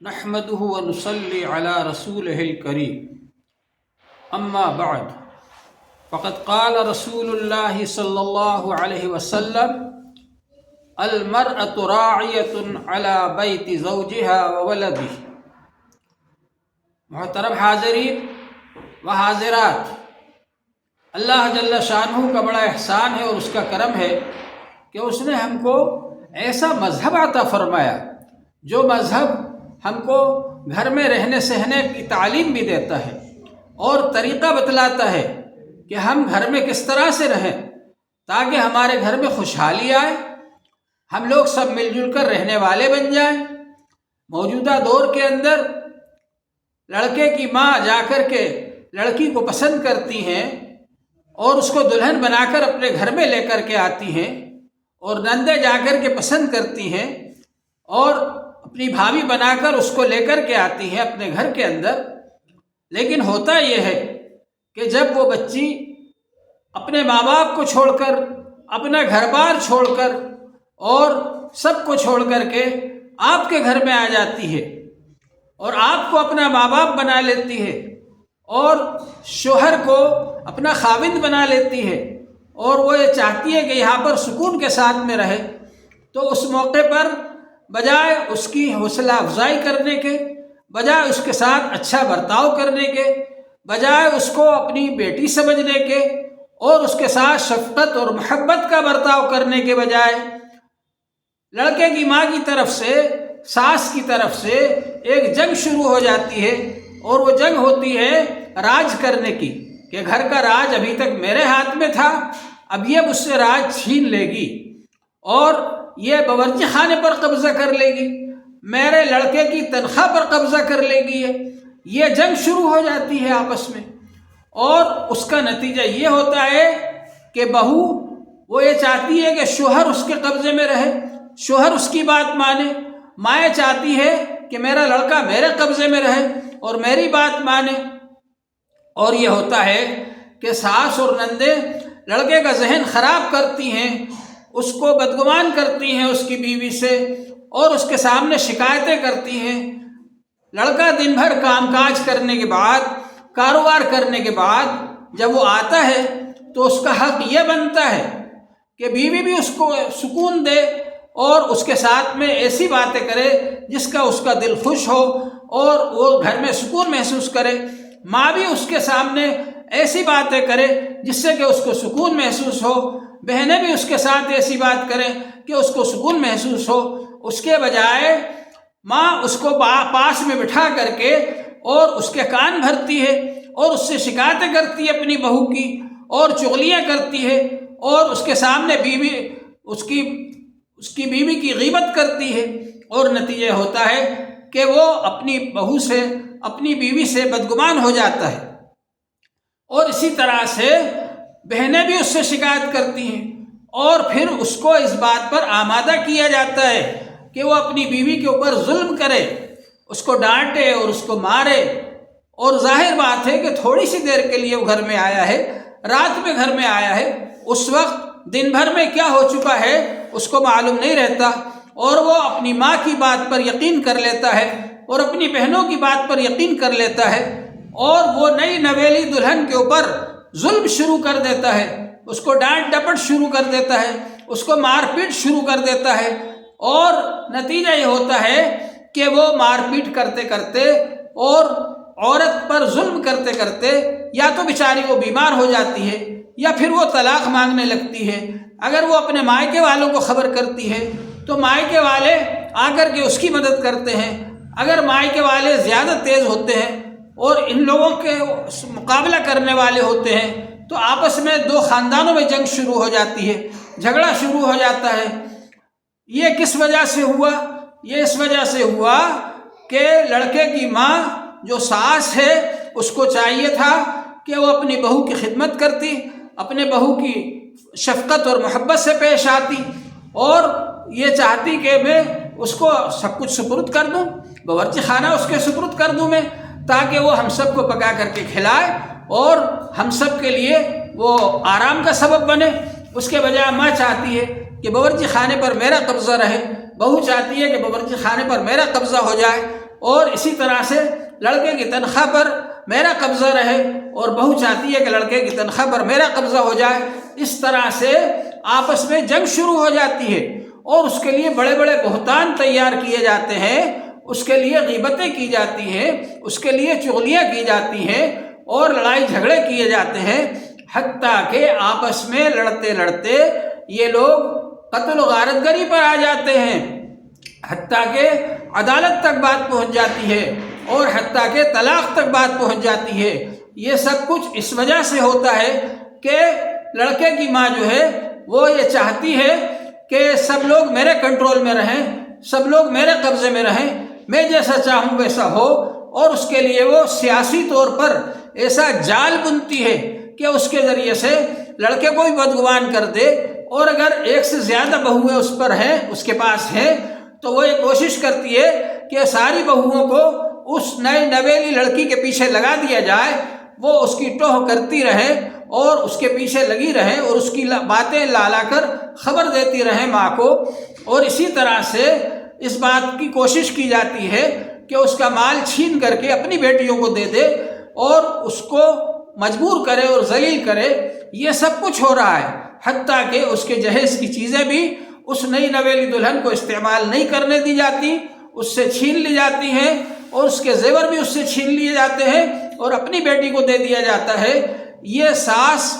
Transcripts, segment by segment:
نحمده ونصلي على رسوله الكريم اما بعد فقد قال رسول الله صلى الله عليه وسلم المرأة راعية على بيت زوجها وولده۔ محترم حاضرین و حاضرات، اللہ جل شانہ کا بڑا احسان ہے اور اس کا کرم ہے کہ اس نے ہم کو ایسا مذہب عطا فرمایا جو مذہب ہم کو گھر میں رہنے سہنے کی تعلیم بھی دیتا ہے اور طریقہ بتلاتا ہے کہ ہم گھر میں کس طرح سے رہیں تاکہ ہمارے گھر میں خوشحالی آئے، ہم لوگ سب مل جل کر رہنے والے بن جائیں۔ موجودہ دور کے اندر لڑکے کی ماں جا کر کے لڑکی کو پسند کرتی ہیں اور اس کو دلہن بنا کر اپنے گھر میں لے کر کے آتی ہیں، اور نندے جا کر کے پسند کرتی ہیں اور اپنی بھابھی بنا کر اس کو لے کر کے آتی ہیں اپنے گھر کے اندر۔ لیکن ہوتا یہ ہے کہ جب وہ بچی اپنے ماں باپ کو چھوڑ کر، اپنا گھر بار چھوڑ کر اور سب کو چھوڑ کر کے آپ کے گھر میں آ جاتی ہے اور آپ کو اپنا ماں باپ بنا لیتی ہے اور شوہر کو اپنا خاوند بنا لیتی ہے، اور وہ یہ چاہتی ہے کہ یہاں پر سکون کے ساتھ میں رہے، تو اس موقع پر بجائے اس کی حوصلہ افزائی کرنے کے، بجائے اس کے ساتھ اچھا برتاؤ کرنے کے، بجائے اس کو اپنی بیٹی سمجھنے کے اور اس کے ساتھ شفقت اور محبت کا برتاؤ کرنے کے بجائے، لڑکے کی ماں کی طرف سے، ساس کی طرف سے ایک جنگ شروع ہو جاتی ہے، اور وہ جنگ ہوتی ہے راج کرنے کی، کہ گھر کا راج ابھی تک میرے ہاتھ میں تھا، اب یہ مجھ سے راج چھین لے گی اور یہ باورچی خانے پر قبضہ کر لے گی، میرے لڑکے کی تنخواہ پر قبضہ کر لے گی۔ یہ جنگ شروع ہو جاتی ہے آپس میں، اور اس کا نتیجہ یہ ہوتا ہے کہ بہو وہ یہ چاہتی ہے کہ شوہر اس کے قبضے میں رہے، شوہر اس کی بات مانے، مائیں چاہتی ہے کہ میرا لڑکا میرے قبضے میں رہے اور میری بات مانے، اور یہ ہوتا ہے کہ ساس اور نندے لڑکے کا ذہن خراب کرتی ہیں، اس کو بدگمان کرتی ہیں اس کی بیوی سے، اور اس کے سامنے شکایتیں کرتی ہیں۔ لڑکا دن بھر کام کاج کرنے کے بعد، کاروبار کرنے کے بعد جب وہ آتا ہے تو اس کا حق یہ بنتا ہے کہ بیوی بھی اس کو سکون دے اور اس کے ساتھ میں ایسی باتیں کرے جس کا اس کا دل خوش ہو اور وہ گھر میں سکون محسوس کرے، ماں بھی اس کے سامنے ایسی باتیں کرے جس سے کہ اس کو سکون محسوس ہو، بہنیں بھی اس کے ساتھ ایسی بات کریں کہ اس کو سکون محسوس ہو۔ اس کے بجائے ماں اس کو پاس میں بٹھا کر کے اور اس کے کان بھرتی ہے اور اس سے شکایتیں کرتی ہے اپنی بہو کی، اور چغلیاں کرتی ہے، اور اس کے سامنے اس کی بیوی کی غیبت کرتی ہے، اور نتیجہ ہوتا ہے کہ وہ اپنی بہو سے، اپنی بیوی سے بدگمان ہو جاتا ہے، اور اسی طرح سے بہنیں بھی اس سے شکایت کرتی ہیں، اور پھر اس کو اس بات پر آمادہ کیا جاتا ہے کہ وہ اپنی بیوی کے اوپر ظلم کرے، اس کو ڈانٹے اور اس کو مارے۔ اور ظاہر بات ہے کہ تھوڑی سی دیر کے لیے وہ گھر میں آیا ہے، رات میں گھر میں آیا ہے، اس وقت دن بھر میں کیا ہو چکا ہے اس کو معلوم نہیں رہتا، اور وہ اپنی ماں کی بات پر یقین کر لیتا ہے اور اپنی بہنوں کی بات پر یقین کر لیتا ہے، اور وہ نئی نویلی دلہن کے اوپر ظلم شروع کر دیتا ہے، اس کو ڈانٹ ڈپٹ شروع کر دیتا ہے، اس کو مار پیٹ شروع کر دیتا ہے، اور نتیجہ یہ ہوتا ہے کہ وہ مار پیٹ کرتے کرتے اور عورت پر ظلم کرتے کرتے یا تو بیچاری وہ بیمار ہو جاتی ہے یا پھر وہ طلاق مانگنے لگتی ہے۔ اگر وہ اپنے مائکے والوں کو خبر کرتی ہے تو مائکے والے آ کر کے اس کی مدد کرتے ہیں، اگر مائکے والے زیادہ تیز ہوتے ہیں اور ان لوگوں کے مقابلہ کرنے والے ہوتے ہیں تو آپس میں دو خاندانوں میں جنگ شروع ہو جاتی ہے، جھگڑا شروع ہو جاتا ہے۔ یہ کس وجہ سے ہوا؟ یہ اس وجہ سے ہوا کہ لڑکے کی ماں جو ساس ہے اس کو چاہیے تھا کہ وہ اپنی بہو کی خدمت کرتی، اپنے بہو کی شفقت اور محبت سے پیش آتی، اور یہ چاہتی کہ میں اس کو سب کچھ سپرد کر دوں، باورچی خانہ اس کے سپرد کر دوں میں، تاکہ وہ ہم سب کو پکا کر کے کھلائے اور ہم سب کے لیے وہ آرام کا سبب بنے۔ اس کے بجائے ماں چاہتی ہے کہ باورچی خانے پر میرا قبضہ رہے، بہو چاہتی ہے کہ باورچی خانے پر میرا قبضہ ہو جائے، اور اسی طرح سے لڑکے کی تنخواہ پر میرا قبضہ رہے اور بہو چاہتی ہے کہ لڑکے کی تنخواہ پر میرا قبضہ ہو جائے۔ اس طرح سے آپس میں جنگ شروع ہو جاتی ہے اور اس کے لیے بڑے بڑے بہتان تیار کیے جاتے ہیں، اس کے لیے غیبتیں کی جاتی ہیں، اس کے لیے چغلیاں کی جاتی ہیں اور لڑائی جھگڑے کیے جاتے ہیں، حتیٰ کہ آپس میں لڑتے لڑتے یہ لوگ قتل و غارت گری پر آ جاتے ہیں، حتیٰ کہ عدالت تک بات پہنچ جاتی ہے اور حتیٰ کہ طلاق تک بات پہنچ جاتی ہے۔ یہ سب کچھ اس وجہ سے ہوتا ہے کہ لڑکے کی ماں جو ہے وہ یہ چاہتی ہے کہ سب لوگ میرے کنٹرول میں رہیں، سب لوگ میرے قبضے میں رہیں، میں جیسا چاہوں ویسا ہو، اور اس کے لیے وہ سیاسی طور پر ایسا جال بنتی ہے کہ اس کے ذریعے سے لڑکے کو بھی بدگمان کر دے، اور اگر ایک سے زیادہ بہویں اس پر ہیں، اس کے پاس ہیں، تو وہ یہ کوشش کرتی ہے کہ ساری بہوؤں کو اس نئے نویلی لڑکی کے پیچھے لگا دیا جائے، وہ اس کی ٹوہ کرتی رہے اور اس کے پیچھے لگی رہے اور اس کی باتیں لا لا کر خبر دیتی رہے ماں کو، اور اسی طرح سے اس بات کی کوشش کی جاتی ہے کہ اس کا مال چھین کر کے اپنی بیٹیوں کو دے دے اور اس کو مجبور کرے اور ذلیل کرے۔ یہ سب کچھ ہو رہا ہے، حتیٰ کہ اس کے جہیز کی چیزیں بھی اس نئی نویلی دلہن کو استعمال نہیں کرنے دی جاتی، اس سے چھین لی جاتی ہیں، اور اس کے زیور بھی اس سے چھین لیے جاتے ہیں اور اپنی بیٹی کو دے دیا جاتا ہے۔ یہ ساس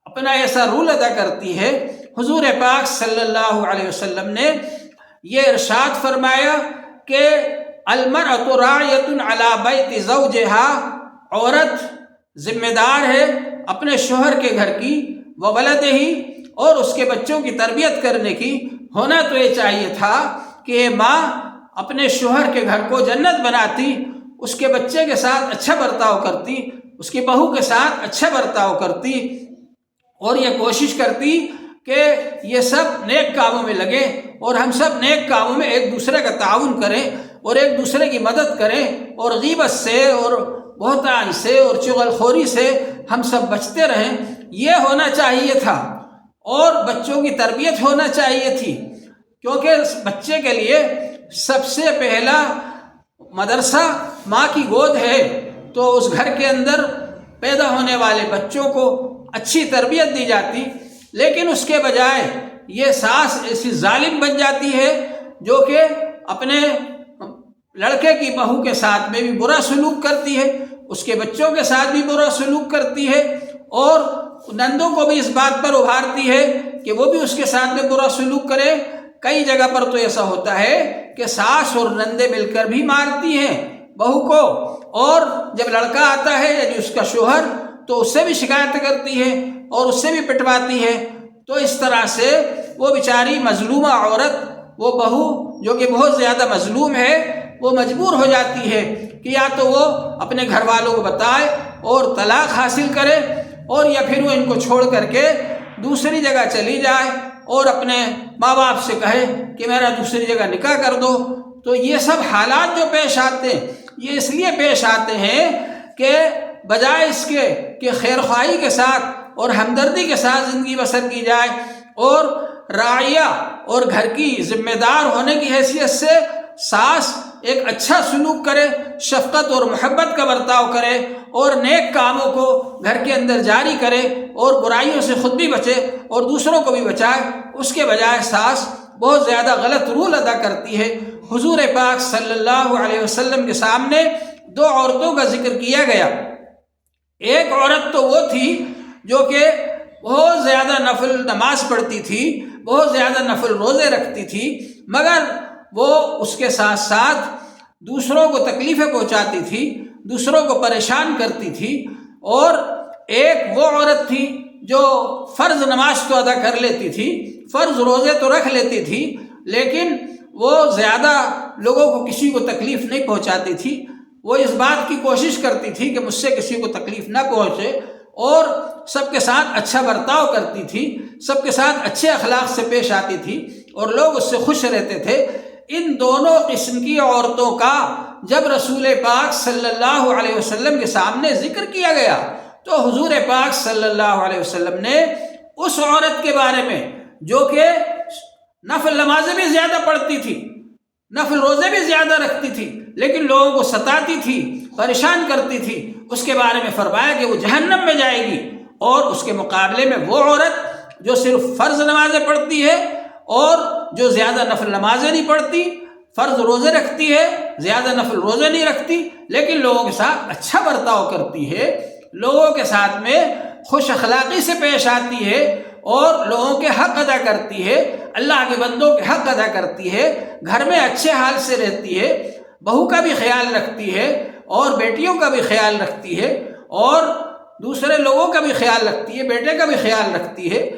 اپنا ایسا رول ادا کرتی ہے۔ حضور پاک صلی اللہ علیہ وسلم نے یہ ارشاد فرمایا کہ المرأۃ راعیۃ علی بیت زوجہا، عورت ذمہ دار ہے اپنے شوہر کے گھر کی، وولدہ، اور اس کے بچوں کی تربیت کرنے کی۔ ہونا تو یہ چاہیے تھا کہ یہ ماں اپنے شوہر کے گھر کو جنت بناتی، اس کے بچے کے ساتھ اچھا برتاؤ کرتی، اس کی بہو کے ساتھ اچھا برتاؤ کرتی، اور یہ کوشش کرتی کہ یہ سب نیک کاموں میں لگے اور ہم سب نیک کاموں میں ایک دوسرے کا تعاون کریں اور ایک دوسرے کی مدد کریں، اور غیبت سے اور بہتان سے اور چغل خوری سے ہم سب بچتے رہیں۔ یہ ہونا چاہیے تھا، اور بچوں کی تربیت ہونا چاہیے تھی، کیونکہ بچے کے لیے سب سے پہلا مدرسہ ماں کی گود ہے، تو اس گھر کے اندر پیدا ہونے والے بچوں کو اچھی تربیت دی جاتی، لیکن اس کے بجائے یہ ساس ایسی ظالم بن جاتی ہے جو کہ اپنے لڑکے کی بہو کے ساتھ میں بھی برا سلوک کرتی ہے، اس کے بچوں کے ساتھ بھی برا سلوک کرتی ہے، اور نندوں کو بھی اس بات پر ابھارتی ہے کہ وہ بھی اس کے ساتھ میں برا سلوک کرے۔ کئی جگہ پر تو ایسا ہوتا ہے کہ ساس اور نندے مل کر بھی مارتی ہیں بہو کو، اور جب لڑکا آتا ہے یعنی اس کا شوہر تو اس سے بھی شکایت کرتی ہے اور اس سے بھی پٹواتی ہے۔ تو اس طرح سے وہ بیچاری مظلومہ عورت، وہ بہو جو کہ بہت زیادہ مظلوم ہے، وہ مجبور ہو جاتی ہے کہ یا تو وہ اپنے گھر والوں کو بتائے اور طلاق حاصل کرے، اور یا پھر وہ ان کو چھوڑ کر کے دوسری جگہ چلی جائے اور اپنے ماں باپ سے کہے کہ میرا دوسری جگہ نکاح کر دو۔ تو یہ سب حالات جو پیش آتے ہیں یہ اس لیے پیش آتے ہیں کہ بجائے اس کے کہ خیر خواہی کے ساتھ اور ہمدردی کے ساتھ زندگی بسر کی جائے اور راعیہ اور گھر کی ذمہ دار ہونے کی حیثیت سے ساس ایک اچھا سلوک کرے، شفقت اور محبت کا برتاؤ کرے اور نیک کاموں کو گھر کے اندر جاری کرے اور برائیوں سے خود بھی بچے اور دوسروں کو بھی بچائے، اس کے بجائے ساس بہت زیادہ غلط رول ادا کرتی ہے۔ حضور پاک صلی اللہ علیہ وسلم کے سامنے دو عورتوں کا ذکر کیا گیا۔ ایک عورت تو وہ تھی جو کہ بہت زیادہ نفل نماز پڑھتی تھی، بہت زیادہ نفل روزے رکھتی تھی، مگر وہ اس کے ساتھ ساتھ دوسروں کو تکلیفیں پہنچاتی تھی، دوسروں کو پریشان کرتی تھی۔ اور ایک وہ عورت تھی جو فرض نماز تو ادا کر لیتی تھی، فرض روزے تو رکھ لیتی تھی، لیکن وہ زیادہ لوگوں کو کسی کو تکلیف نہیں پہنچاتی تھی۔ وہ اس بات کی کوشش کرتی تھی کہ مجھ سے کسی کو تکلیف نہ پہنچے، اور سب کے ساتھ اچھا برتاؤ کرتی تھی، سب کے ساتھ اچھے اخلاق سے پیش آتی تھی اور لوگ اس سے خوش رہتے تھے۔ ان دونوں قسم کی عورتوں کا جب رسول پاک صلی اللہ علیہ وسلم کے سامنے ذکر کیا گیا تو حضور پاک صلی اللہ علیہ وسلم نے اس عورت کے بارے میں جو کہ نفل نمازیں بھی زیادہ پڑھتی تھی نفل روزے بھی زیادہ رکھتی تھی لیکن لوگوں کو ستاتی تھی، پریشان کرتی تھی، اس کے بارے میں فرمایا کہ وہ جہنم میں جائے گی۔ اور اس کے مقابلے میں وہ عورت جو صرف فرض نمازیں پڑھتی ہے اور جو زیادہ نفل نمازیں نہیں پڑھتی، فرض روزے رکھتی ہے، زیادہ نفل روزے نہیں رکھتی، لیکن لوگوں کے ساتھ اچھا برتاؤ کرتی ہے، لوگوں کے ساتھ میں خوش اخلاقی سے پیش آتی ہے اور لوگوں کے حق ادا کرتی ہے، اللہ کے بندوں کے حق ادا کرتی ہے، گھر میں اچھے حال سے رہتی ہے، بہو کا بھی خیال رکھتی ہے اور بیٹیوں کا بھی خیال رکھتی ہے اور دوسرے لوگوں کا بھی خیال رکھتی ہے، بیٹے کا بھی خیال رکھتی ہے،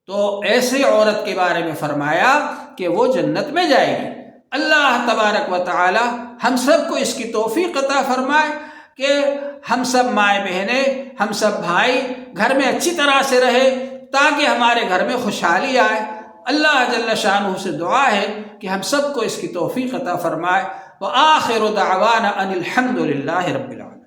تو ایسے عورت کے بارے میں فرمایا کہ وہ جنت میں جائے گی۔ اللہ تبارک و تعالی ہم سب کو اس کی توفیق عطا فرمائے کہ ہم سب مائیں بہنیں، ہم سب بھائی گھر میں اچھی طرح سے رہے تاکہ ہمارے گھر میں خوشحالی آئے۔ اللہ جل شانہ سے دعا ہے کہ ہم سب کو اس کی توفیق عطا فرمائے۔ وآخر دعوانا ان الحمد للہ رب العالمین۔